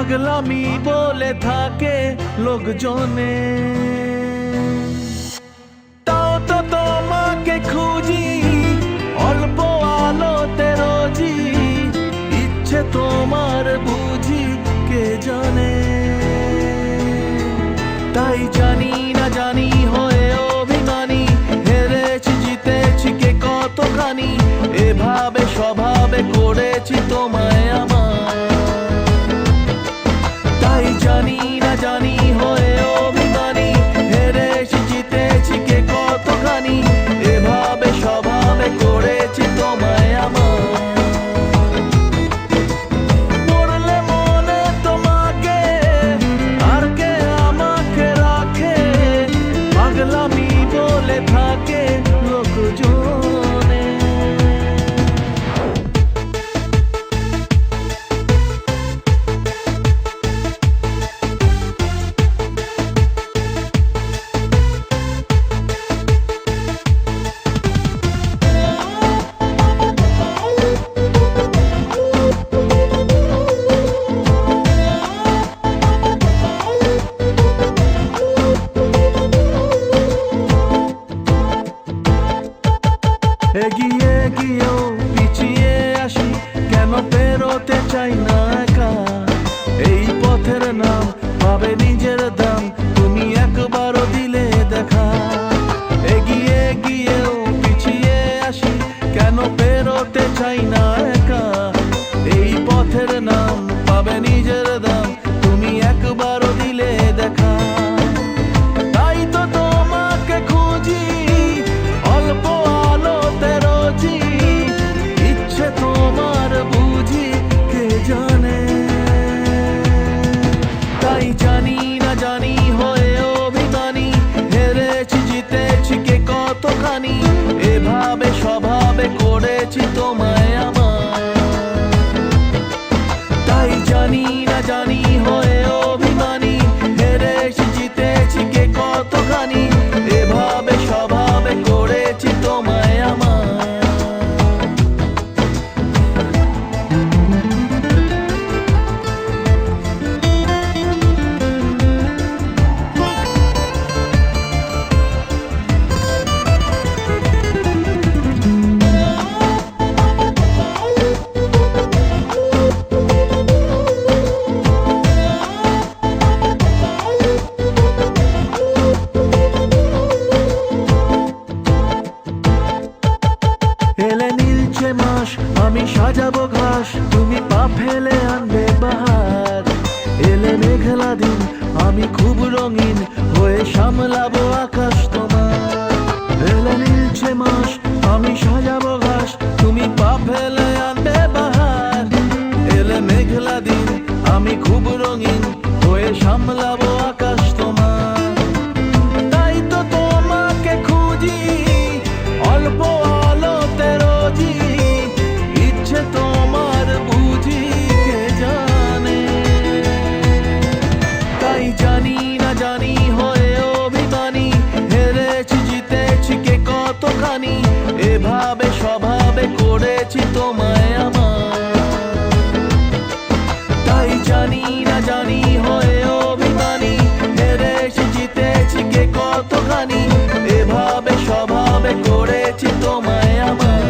পাগলামি বলে থাকে লোকজনে। তাও তো তোমাকে খুঁজি অল্প আলোতে রোজি, ইচ্ছে তোমার বুঝি কে জানে। তাই জানি না জানি হয়ে অভিমানী, হেরেছি জিতেছি কে কতখানি, এভাবে স্বভাবে করেছি তোমায় আমার। তাই জানি না জানি হয়ে অভিমানী, হেরেছি জিতেছি কে কতখানি, এভাবে স্বভাবে করেছি তোমায় আমার। পড়লে মনে তোমাকে আর কে আমাকে রাখে, পাগলামি বলে থাকে লোকজনে। এগিয়ে গিয়েও পিছিয়ে আসি, কেন পেরোতে চাই না একা। এই পথের নাম পাবে নিজের দাম, তুমি একবারও দিলে দেখা। এগিয়ে গিয়েও পিছিয়ে আসি, কেন পেরোতে চাই না একা। এই পথের নাম পাবে নিজের দাম, তুমি একবারও দিলে দেখা। তাই তো তোমাকে খুঁজি অল্প আলোতে রোজি, ইচ্ছে তোমার বুঝি কে জানে। তাই জানি না জানি হয়ে অভিমানী, হেরেছি জিতেছি কে কতখানি, এভাবে স্বভাবে করেছি তোমায় আমার। তাই জানি না জানি হয়ে অভিমানী, হেরেছি জিতেছি কে কতখানি, এভাবে স্বভাবে করেছি তোমায় আমার। এলে নীলচে মাস আমি সাজাবো ঘাস, তুমি পা ফেলে আনবে বাহার। এলে মেঘলা দিন আমি খুব রঙিন হয়ে সামলাবো আকাশ তোমার। এলে নীলচে মাস আমি সাজাবো ঘাস, তুমি পা ফেলে আনবে বাহার। এলে মেঘলা দিন আমি খুব রঙিন হয়ে সামলাবো আকাশ তোমার। তাই তো তোমাকে খুঁজি অল্প আলোতে রোজি, ইচ্ছে তোমার বুঝি কে জানে। তাই জানি না জানি হয়ে অভিমানী, হেরেছি জিতেছি কে কতখানি, এভাবে স্বভাবে করেছি তোমায় আমার। তাই জানি না জানি হয়ে অভিমানী, হেরেছি জিতেছি কে কতখানি, এভাবে স্বভাবে করেছি তোমায় আমার।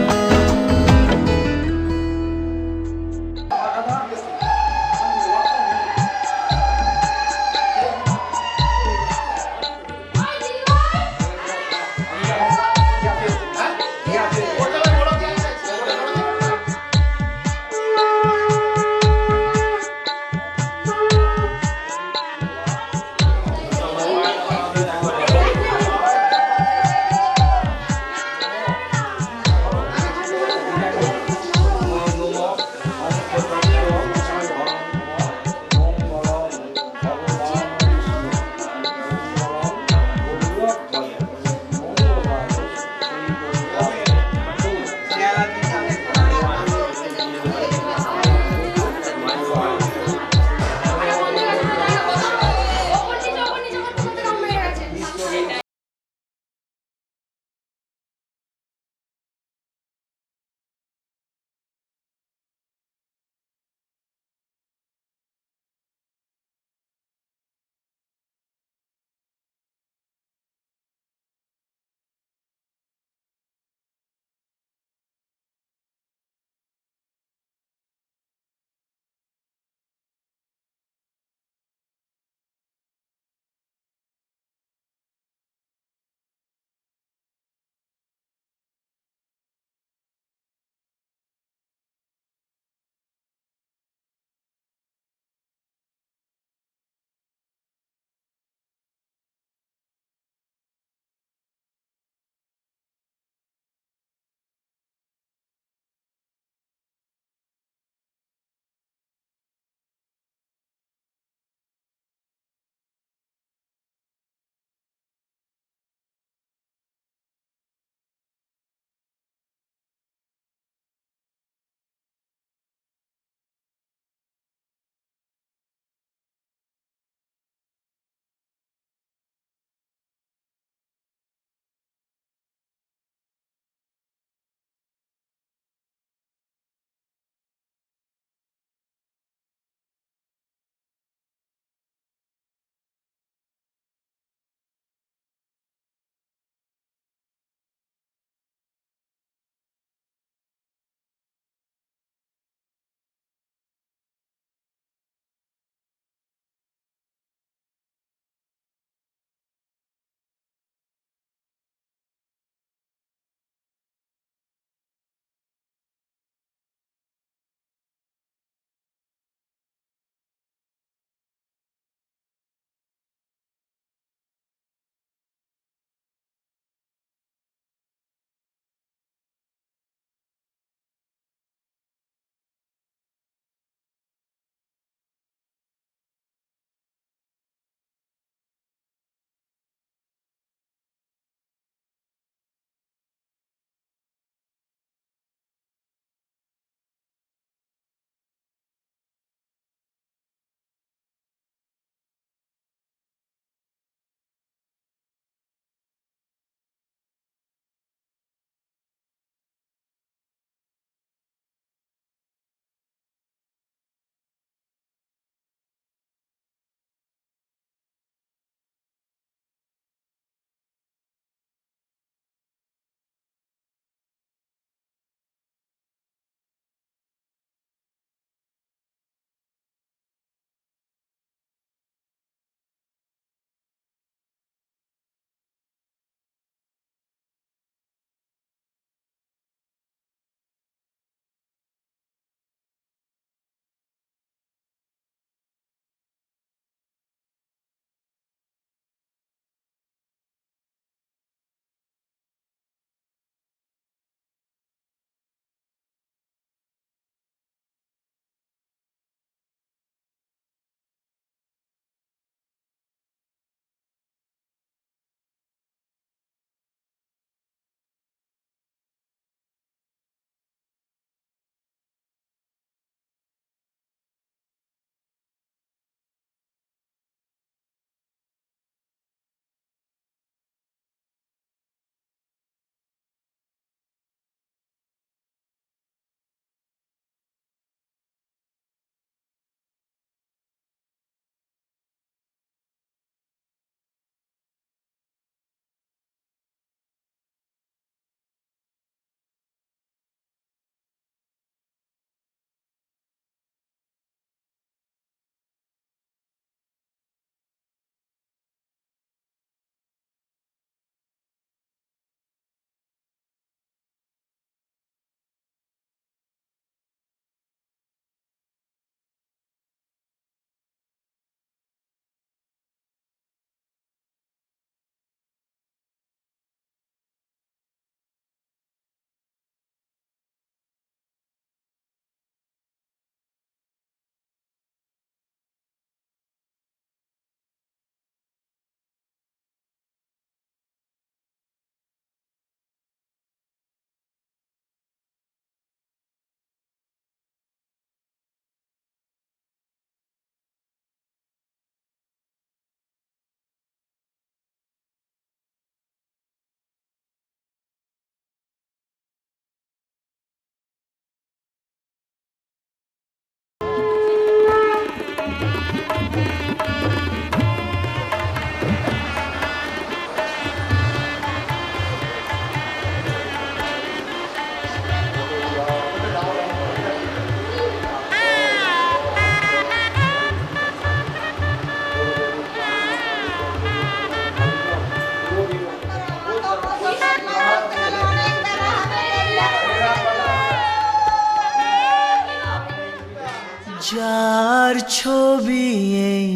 যার ছবি এই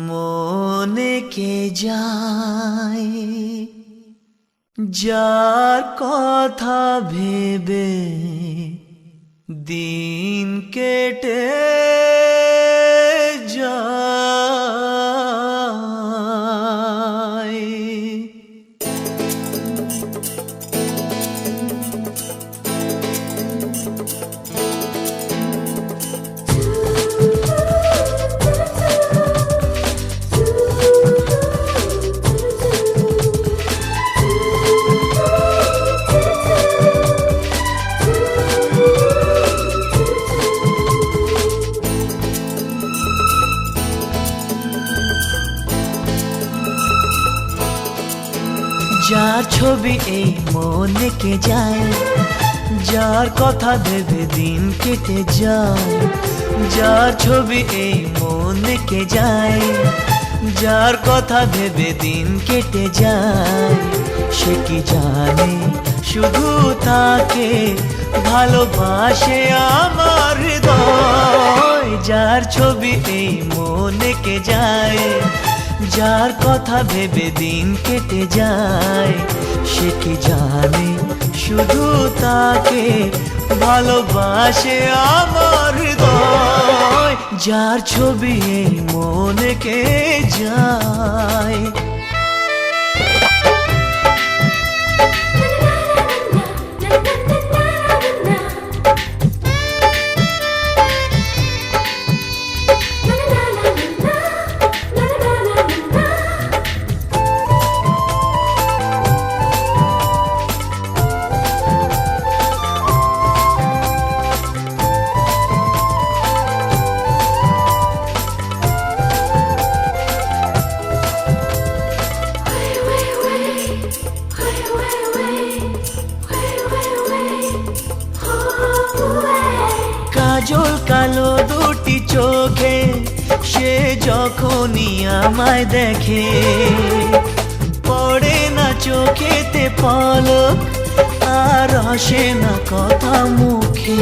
মনে কে যায়, যার কথা ভেবে দিন কেটে যায়। যার ছবি এই মনে কে যায়, যার কথা ভেবে দিন কেটে যায়। যার ছবি এই মনে কে যায়, যার কথা ভেবে দিন কেটে যায়। সে কি জানে শুধু তাকে ভালোবাসে আমার হৃদয়। যার ছবি এই মনে কে যায়, যার কথা ভেবে দিন কেটে যায়। সে কি জানে শুধু তাকে ভালোবাসে আমার হৃদয়। যার ছবি এই মনে কে যায়। কাজল কালো দুটি চোখে সে যখনই আমায় দেখে, পড়ে না চোখেতে পলক আর আসে না কথা মুখে।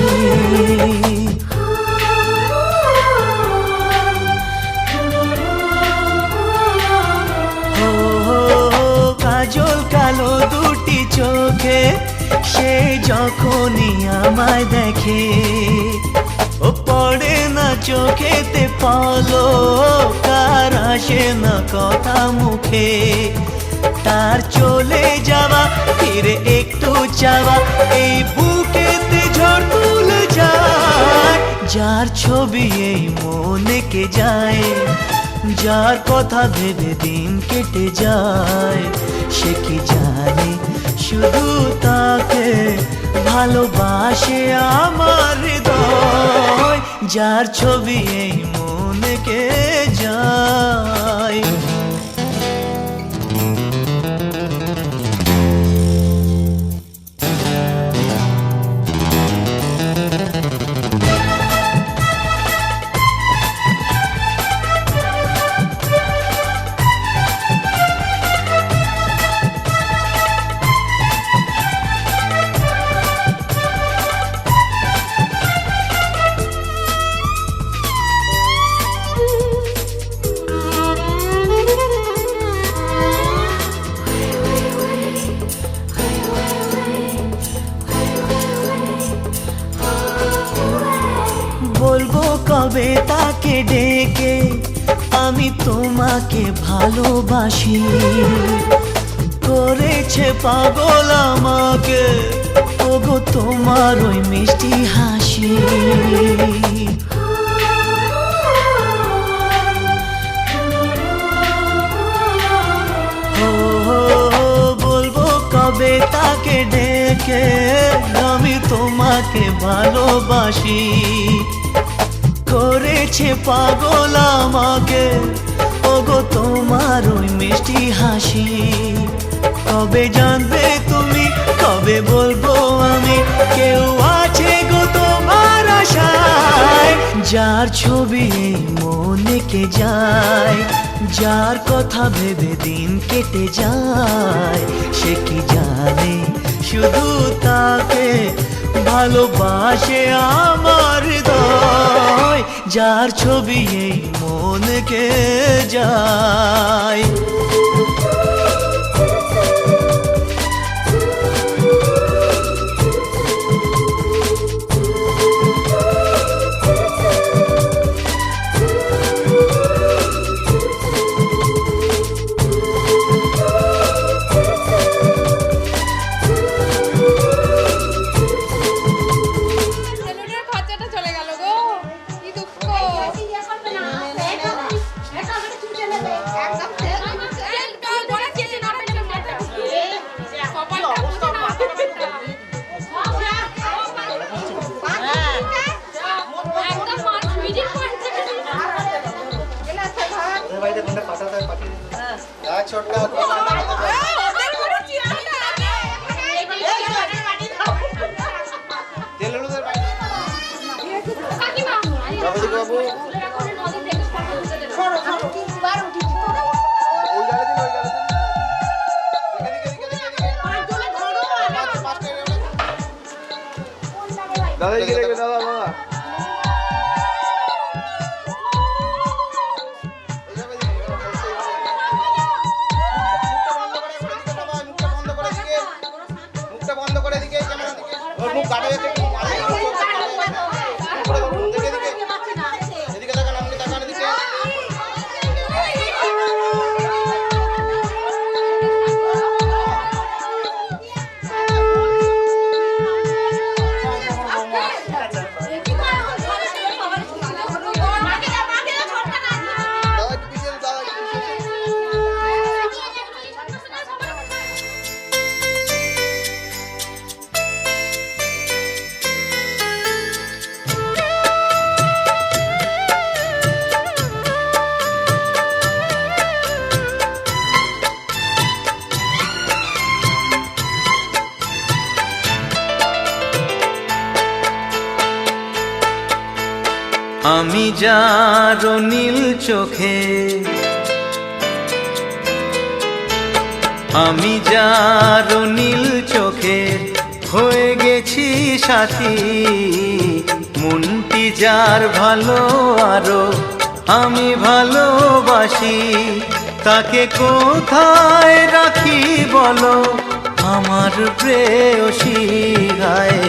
কাজল কালো দুটি চোখে সে যখনই আমায় দেখে, ও পড়ে না চোখেতে পলক আর আসে না কথা মুখে। তার চলে যাওয়া ফিরে একটু চাওয়া এই বুকেতে ঝড় তুলে যায়। যার ছবি এই মনে কে যায়, যার কথা ভেবে দিন কেটে যায়। সে কি জানে শুধু তাকে ভালোবাসে আমার হৃদয়। যার ছবি এই মনে কে যায়। বলবো কবে তাকে ডেকে আমি তোমাকে ভালোবাসি। করেছে পাগল আমাকে ওগো তোমার ওই মিষ্টি হাসি। বলবো কবে তাকে ডেকে আমি তোমাকে ভালোবাসি। করেছে পাগল আমাকে ওগো তোমার ওই মিষ্টি হাসি। কবে জানবে তুমি, কবে বলবো আমি, কেউ আছে গো তোমার আশায়। যার ছবি এই মনে কে যায়, যার কথা ভেবে দিন কেটে যায়। সে কি জানে শুধু তাকে ভালোবাসে আমার হৃদয়, যার ছবি এই মনকে যায়। আমি যার নীল চোখে, আমি যার নীল চোখে হয়ে গেছি সাথী, মনটি যার ভালো আরো আমি ভালোবাসি, তাকে কোথায় রাখি বলো আমার প্রেয়সী। হায়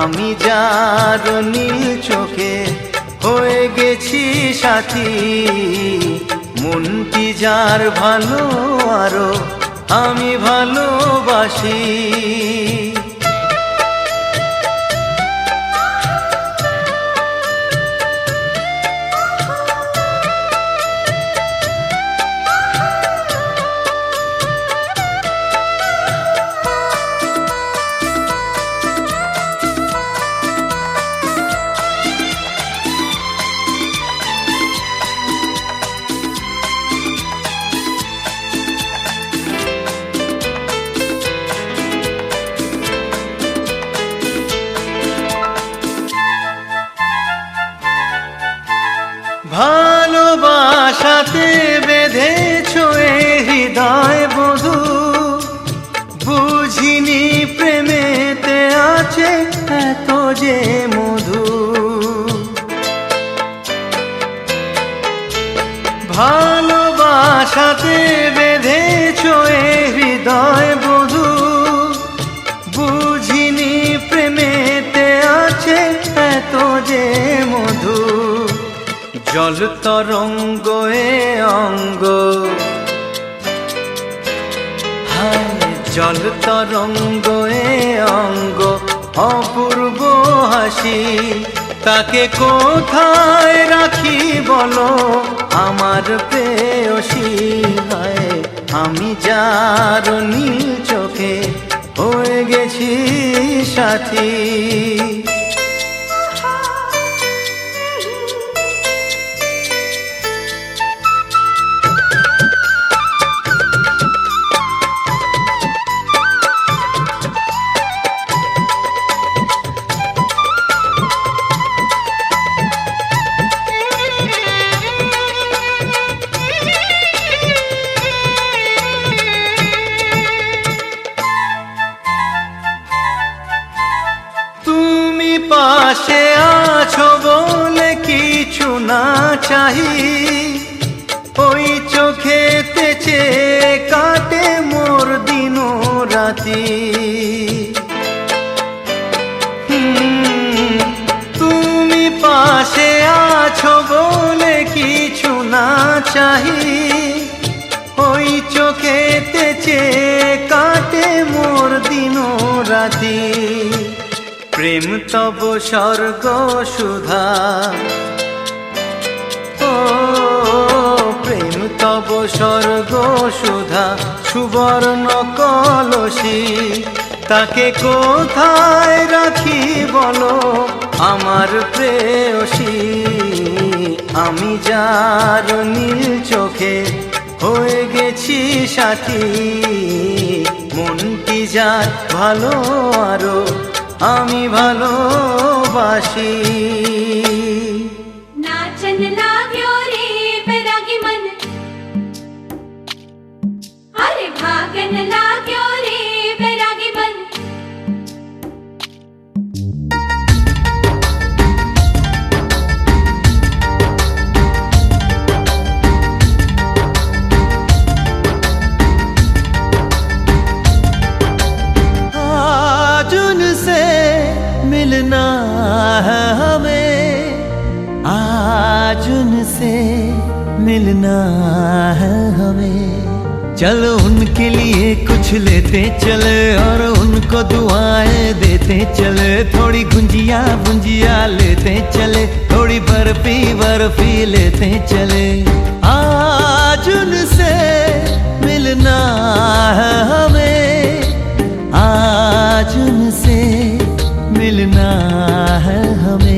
আমি যার নীল চোখে হয়ে গেছি সাথী, মনটি যার ভালো আরো আমি ভালোবাসি। ভালোবাসাতে বেঁধেছ এ হৃদয় বধূ, বুঝিনি প্রেমেতে আছে এত যে মধু। ভালোবাসাতে বেঁধেছ এ হৃদয় বধূ, বুঝিনি প্রেমেতে আছে এত যে মধু। জল তরঙ্গ এ অঙ্গ, হায় জল তরঙ্গ এ অঙ্গ অপূর্ব হাসি, তাকে কোথায় রাখি বলো আমার প্রেয়সী। হায় আমি যার নীল চোখে হয়ে গেছি সাথী। পাশে আছো বলে কিছু না চাহি, ওই চোখেতে চেয়ে কাটে মোর দিন রাতি। তুমি পাশে আছো বলে কিছু না চাহি, ওই চোখেতে চেয়ে কাটে মোর দিন রাতি। প্রেম তব স্বর্গ সুধা, ও প্রেম তব স্বর্গ সুধা, সুবর্ণ কলসী। তাকে কোথায় রাখি বলো আমার প্রেয়সী। আমি যার নীল চোখে হয়ে গেছি সাথী, মনটি যার ভালো আরো আমি ভালোবাসি। नाचन लाग्यो रे बैरागी मन, अरे भागन लाग्यो रे बैरागी मन। आज उनसे मिलना है हमें, आज उनसे मिलना है हमें। चलो उनके लिए कुछ लेते चले और उनको दुआएं देते चले। थोड़ी गुंजिया गुंजिया लेते चले, थोड़ी बर्फी बर्फी लेते चले। आज उनसे मिलना है हमें, आज उनसे मिलना है हमें।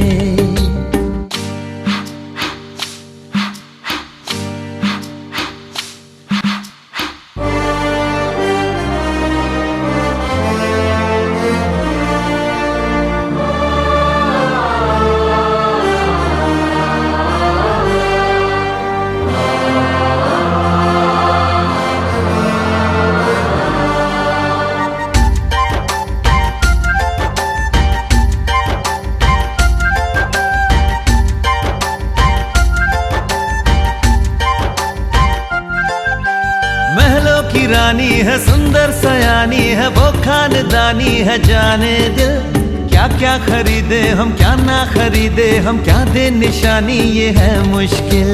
महलों की रानी है, सुंदर सयानी है, वो खानदानी है जाने दिल। क्या क्या खरीदे हम क्या ना खरीदे हम, क्या दे निशानी ये है मुश्किल।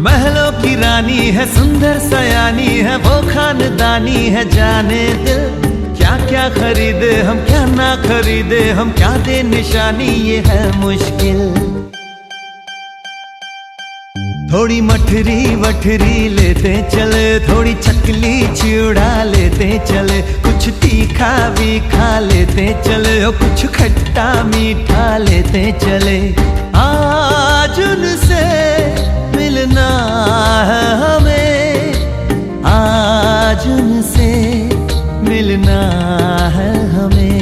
महलों की रानी है, सुंदर सयानी है, वो खानदानी है जाने दिल। क्या क्या खरीदे हम क्या ना खरीदे हम, क्या दे निशानी ये है मुश्किल। थोड़ी मठरी वठरी लेते चले, थोड़ी चकली चिड़ा लेते चले। कुछ तीखा भी खा लेते चले, और कुछ खट्टा मीठा लेते चले। आज उनसे मिलना है हमें, आज उनसे मिलना है हमें।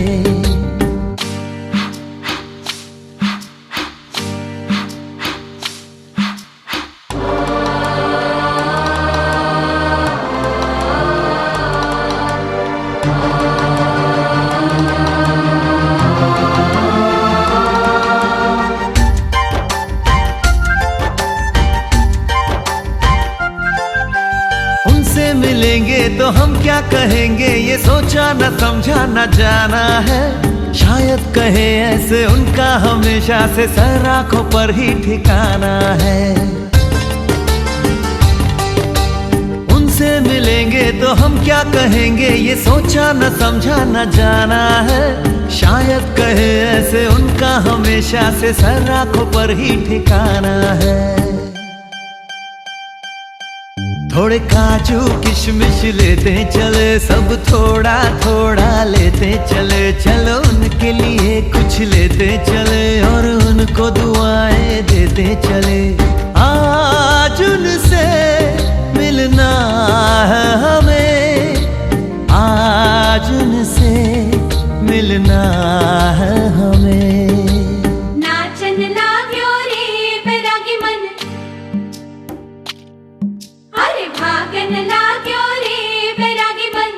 उनसे मिलेंगे तो हम क्या कहेंगे, ये सोचा न समझा न जाना है। शायद कहे ऐसे उनका हमेशा से सर आंखों पर ही ठिकाना है। उनसे मिलेंगे तो हम क्या कहेंगे, ये सोचा न समझा न जाना है। शायद कहे ऐसे उनका हमेशा से सर आंखों पर ही ठिकाना है। थोड़े काजू किशमिश लेते चले, सब थोड़ा थोड़ा लेते चले। चलो उनके लिए कुछ लेते चले और उनको दुआएं देते चले। आज उनसे मिलना है हमें, आज उनसे मिलना है हमें। नाचन लाग्यो रे बैरागी मन, अरे भागन लाग्यो रे बैरागी मन।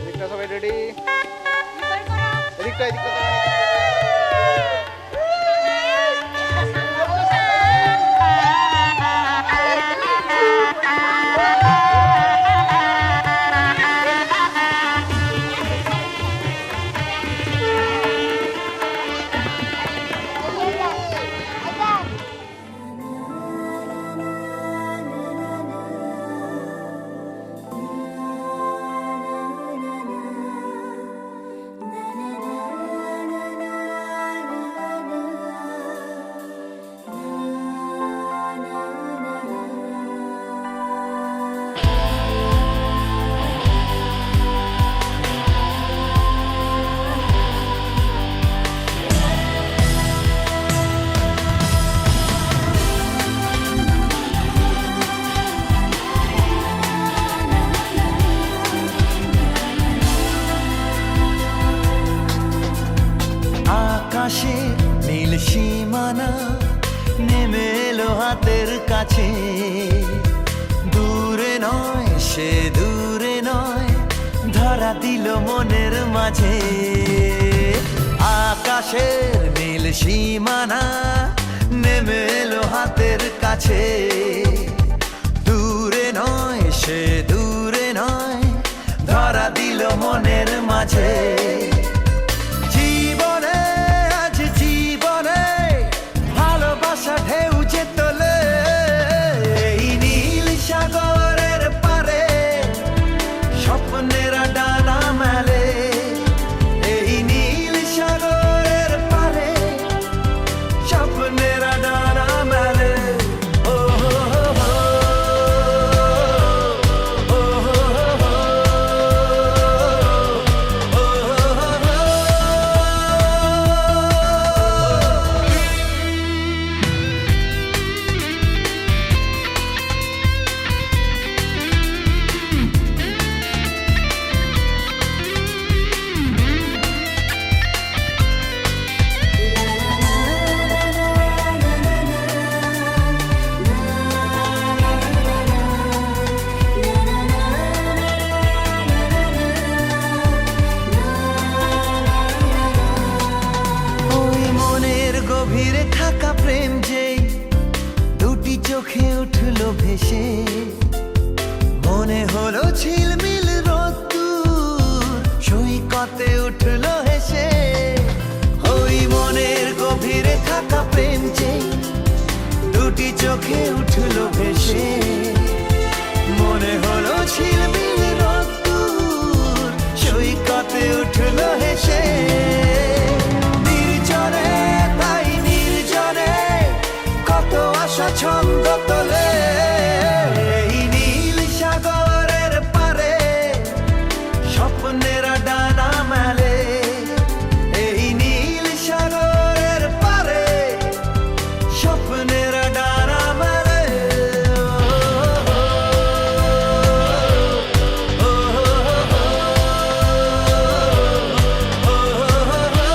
এদিকটা সবাই রেডি, এদিকটা এদিকটা আকাশে নীল সীমানা নেমে এলো হাতের কাছে, দূরে নয় সে দূরে নয়, ধরা দিল মনের মাঝে। আকাশের নীল সীমানা নেমে এলো হাতের কাছে, দূরে নয় সে দূরে নয়, ধরা দিল মনের মাঝে। জীবনে আজ জীবনে ভালোবাসা ঢেউ যে তোলে, এই নীল সাগরের পারে স্বপ্নেরা ডানা মেলে, এই নীল সাগরের পারে স্বপ্নেরা ডানা মেলে। ও হো হো হো, ও হো হো হো, ও হো হো হো। ওই মনের গভীরে থাকা প্রেম যেই দুটি চোখে উঠলো ভেসে, মনে হলো ঝিলমিল রোদ্দুর সৈকতে উঠলো হেসে। ওই মনের গভীরে থাকা প্রেম যেই দুটি চোখে উঠলো ভেসে, মনে হলো ঝিলমিল রোদ্দুর সৈকতে উঠলো হেসে। নির্জনে তাই নির্জনে কত আশা ছন্দ তোলে, এই নীল সাগরের পারে স্বপ্নেরা ডানা মেলে, এই নীল সাগরের পারে স্বপ্নেরা ডানা মেলে। ও হো হো হো, ও হো হো হো।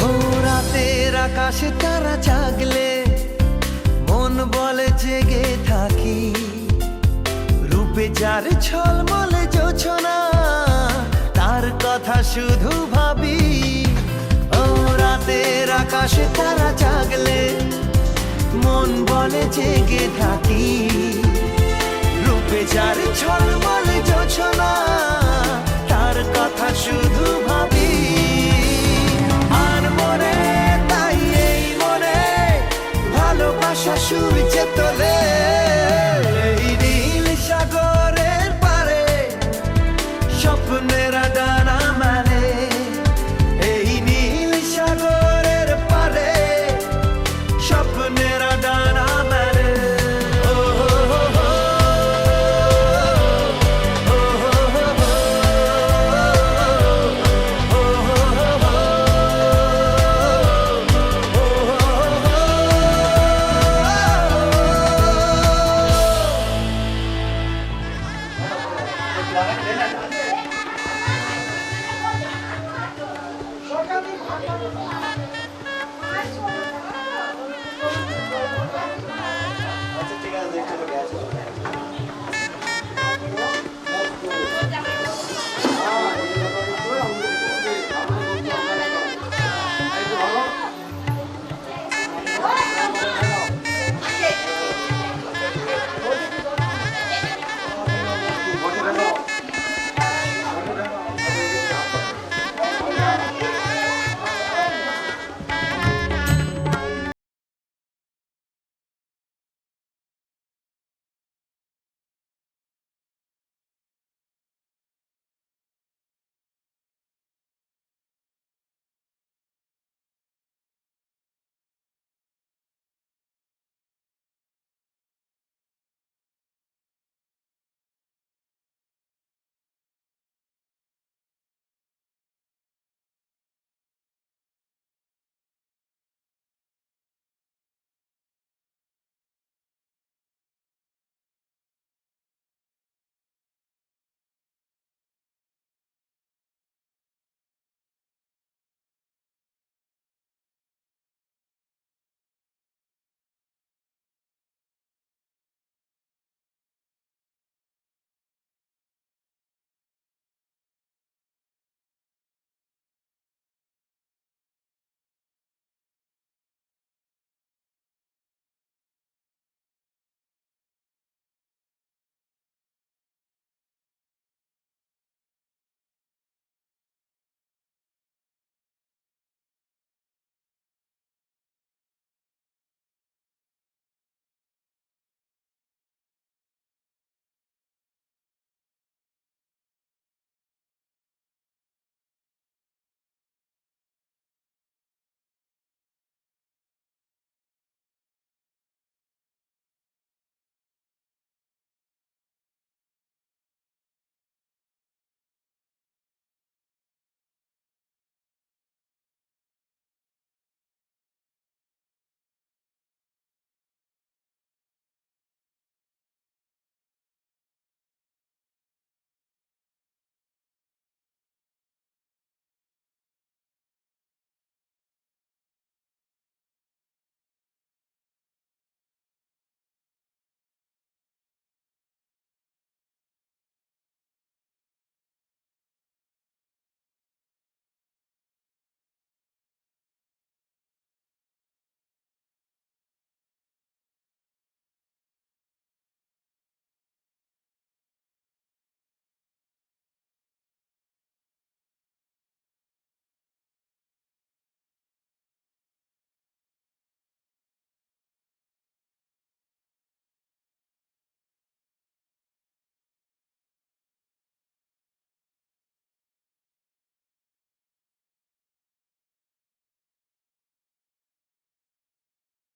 ও রাতের আকাশে তারা জাগলে মন বলে জেগে থাকি, রূপে যার ছলমলে জোছনা তার কথা শুধু ভাবি। ও রাতের আকাশে তারা জাগলে মন বলে জেগে থাকি, রূপে যার ছলমলে জোছনা তার কথা শুধু ভাবি। আর মনে তাই এই মনে ভালোবাসা সূর্যে তোলে, এই নীল সাগরের পারে স্বপ্নেরা ডানা মেলে, এই নীল সাগরের পারে স্বপ্নেরা ডানা আচ্ছা ঠিক আছে দেখতে তো গেছে